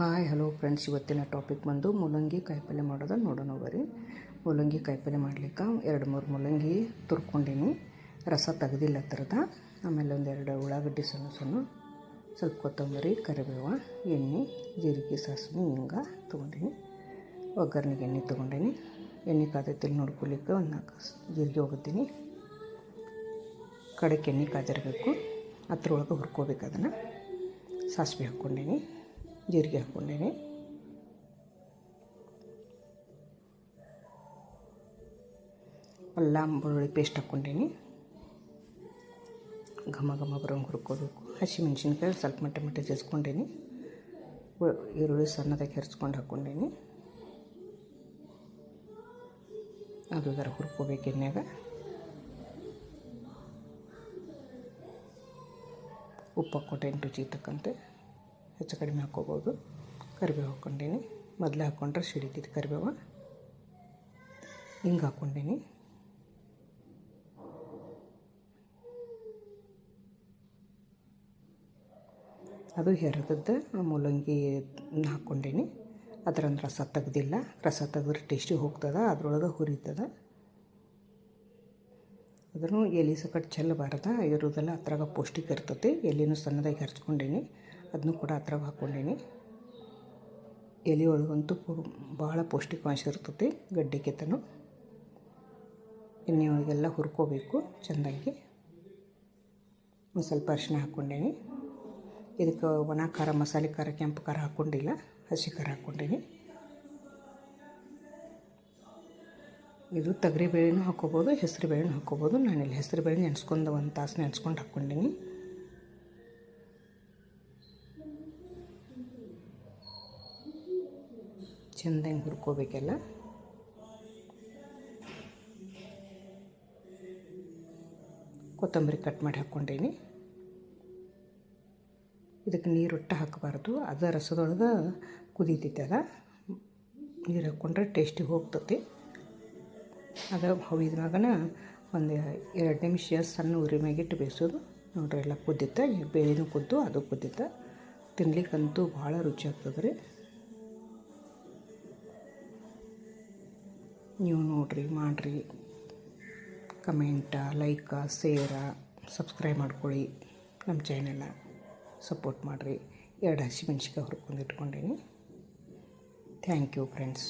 Hi hello friends, ಇವತ್ತಿನ topic ಬಂದು ಮೂಲಂಗಿ ಕಾಯಿಪಲ್ಯ ಮಾಡೋದು ನೋಡೋಣ ಬರ್ರಿ. ಮೂಲಂಗಿ ಕಾಯಿಪಲ್ಯ ಮಾಡ್ಲಿಕ್ಕೆ 2-3 ಮೂಲಂಗಿ ತುರ್ಕೊಂಡೀನಿ, ರಸ ತೆಗೆದಿಲ್ಲ ಥರದ. ಆಮೇಲೆ 1-2 ಉಳ್ಳಾಗಡ್ಡಿ ಸಣ್ಣ ಸಣ್ಣ, ಸ್ವಲ್ಪ ಕೊತ್ತಂಬರಿ, ಕರಿಬೇವು, ಎಣ್ಣೆ, ಜೀರಿಗೆ, ಸಾಸಿವೆ, ಹಿಂಗ ತೊಗೊಂಡೀನಿ. ಒಗ್ಗರಣೆಗೆ ಎಣ್ಣೆ ತೊಗೊಂಡೀನಿ. ಎಣ್ಣೆ ಕಾದೈತಿಲ್ಲಿ ನೋಡ್ಕೊಲಿಕ್ಕೆ 4 ಜೀರಿಗೆ ಹೋಗುತ್ತೀನಿ. ಕಡಕ್ಕೆ ಎಣ್ಣೆ ಕಾದಿರಬೇಕು, ಅದ್ರೊಳಗೆ ಹುರ್ಕೋಬೇಕು. ಅದನ್ನು ಸಾಸಿವೆ ಹಾಕ್ಕೊಂಡೀನಿ, ಜೀರಿಗೆ ಹಾಕ್ಕೊಂಡೀನಿ. ಅಲ್ಲ ಬೆಳ್ಳುಳ್ಳಿ ಪೇಸ್ಟ್ ಹಾಕ್ಕೊಂಡೀನಿ. ಘಮ ಘಮ ಬರೋಂಗೆ ಹುರ್ಕೋಬೇಕು. ಹಸಿಮೆಣ್ಸಿನ್ಕಾಯಿ ಸ್ವಲ್ಪ ಮಟ್ಟ ಜಜ್ಕೊಂಡೀನಿ. ಈರುಳ್ಳಿ ಸಣ್ಣದಾಗಿ ಹೆರ್ಚ್ಕೊಂಡು ಹಾಕ್ಕೊಂಡೀನಿ. ಅದು ಇದರ ಹುರ್ಕೋಬೇಕು ಎಣ್ಣೆಗ. ಉಪ್ಪು ಹಾಕ್ಕೊಂಡೇನಿ ರುಚಿ ತಕ್ಕಂತೆ, ಹೆಚ್ಚು ಕಡಿಮೆ ಹಾಕ್ಕೋಬೋದು. ಕರಿಬೇವು ಹಾಕ್ಕೊಂಡೀನಿ. ಮೊದಲೇ ಹಾಕ್ಕೊಂಡ್ರೆ ಸಿಡಿತಿದ್ದು ಕರಿಬೇವು. ಹಿಂಗೆ ಹಾಕ್ಕೊಂಡೀನಿ. ಅದು ಹೆರದದ್ದು ಮೂಲಂಗಿ ಹಾಕ್ಕೊಂಡೀನಿ. ಅದರಂದ್ರೆ ರಸ ತೆಗ್ದಿಲ್ಲ. ರಸ ತೆಗೆದ್ರೆ ಟೇಸ್ಟಿ ಹೋಗ್ತದೆ, ಅದ್ರೊಳಗೆ ಹುರಿತದೆ. ಅದನ್ನು ಎಲೆ ಸಕಟ್ ಚೆಲ್ಲಬಾರ್ದು, ಇರೋದೆಲ್ಲ ಅದ್ರಾಗ ಪೌಷ್ಟಿಕ ಇರ್ತೈತಿ. ಎಲೆನೂ ಸಣ್ಣದಾಗಿ ಹರ್ಚ್ಕೊಂಡೀನಿ, ಅದನ್ನು ಕೂಡ ಅದ್ರಾಗ ಹಾಕ್ಕೊಂಡೀನಿ. ಎಲೆ ಒಳಗಂತೂ ಭಾಳ ಪೌಷ್ಟಿಕಾಂಶ ಇರ್ತೈತಿ, ಗಡ್ಡೆಗೆತನು. ಎಣ್ಣೆ ಒಳಗೆಲ್ಲ ಹುರ್ಕೋಬೇಕು ಚೆಂದಾಗಿ. ಒಂದು ಸ್ವಲ್ಪ ಅರಿಶಿನ ಹಾಕ್ಕೊಂಡೀನಿ. ಇದಕ್ಕೆ ಒಣ ಖಾರ, ಮಸಾಲೆ ಖಾರ, ಕೆಂಪು ಖಾರ ಹಾಕ್ಕೊಂಡಿಲ್ಲ, ಹಸಿ ಖಾರ ಹಾಕ್ಕೊಂಡೀನಿ. ಇದು ತೊಗರಿ ಬೇಳೆನೂ ಹಾಕ್ಕೋಬೋದು, ಹೆಸರು ಬೇಳೆನೂ ಹಾಕ್ಕೋಬೋದು. ನಾನಿಲ್ಲಿ ಹೆಸರು ಬೇಳೆ ನೆನೆಸ್ಕೊಂಡು 1 ತಾಸು ನೆನೆಸ್ಕೊಂಡು ಹಾಕ್ಕೊಂಡೀನಿ. ಚೆಂದಾಗಿ ಹುರ್ಕೋಬೇಕೆಲ್ಲ. ಕೊತ್ತಂಬರಿ ಕಟ್ ಮಾಡಿ ಹಾಕ್ಕೊಂಡೀನಿ. ಇದಕ್ಕೆ ನೀರು ಒಟ್ಟು ಹಾಕಬಾರ್ದು, ಅದ ರಸದೊಳಗೆ ಕುದೀತೈತೆ. ಅದ ನೀರು ಹಾಕ್ಕೊಂಡ್ರೆ ಟೇಸ್ಟಿ ಹೋಗ್ತೈತಿ. ಅದು ಹವಿದ್ರಾಗನ 1-2 ನಿಮಿಷ ಸಣ್ಣ ಉರಿ ಮ್ಯಾಗಿಟ್ಟು ಬೇಯಿಸೋದು. ನೋಡ್ರಿ, ಎಲ್ಲ ಕುದ್ದಿತ್ತ, ಬೇಳೆನೂ ಕುದ್ದು, ಅದು ಕುದ್ದಿತ್ತ. ತಿನ್ಲಿಕ್ಕಂತೂ ಭಾಳ ರುಚಿ ಆಗ್ತದೆ ರೀ. ನೀವು ನೋಡಿರಿ, ಮಾಡಿರಿ. ಕಮೆಂಟ, ಲೈಕ, ಶೇರ, ಸಬ್ಸ್ಕ್ರೈಬ್ ಮಾಡ್ಕೊಳ್ಳಿ. ನಮ್ಮ ಚಾನೆಲ್ಲ ಸಪೋರ್ಟ್ ಮಾಡಿರಿ. 2 ಹಸಿಮೆಣ್ಸಿಕಾಯಿ ಹುರ್ಕೊಂಡು ಇಟ್ಕೊಂಡೀನಿ. Thank you friends.